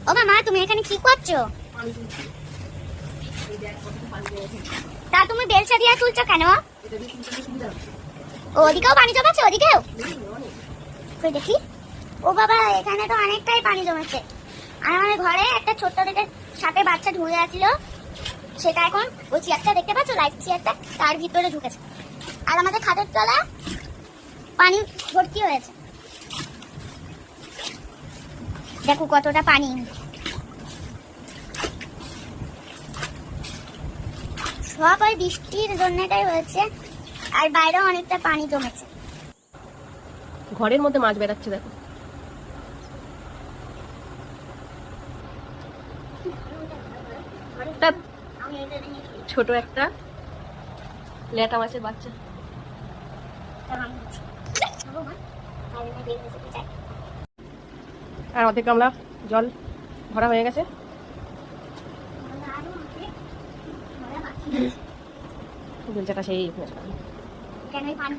ও মামা, তুমি এখানে কি করছো? তা তুমি বেলচা দিয়ে তুলছো কেন? ওদিকেও পানি জমেছে? ওদিকেও কই দেখি। ও বাবা, এখানে তো অনেকটাই পানি জমেছে। আর আমাদের ঘরে একটা ছোট্ট দেখে সাপের বাচ্চা ঢুকে গেছিল, সেটা এখন ওই চেয়ারটা দেখতে পাচ্ছ, লাইট চেয়ারটা, তার ভিতরে ঢুকেছে। আর আমাদের খাটের তলা পানি ভর্তি হয়েছে। দেখো কতটা পানি। সব ওই বৃষ্টির জন্যটাই হয়েছে। আর বাইরেও অনেকটা পানি জমেছে। ঘরের মধ্যে মাছ বেরাচ্ছে দেখো। ছোট একটা ল্যাটা মাছের বাচ্চা। আর অর্ধেক গামলা জল ভরা হয়ে গেছে। বেলচাটা সেই কেন পানি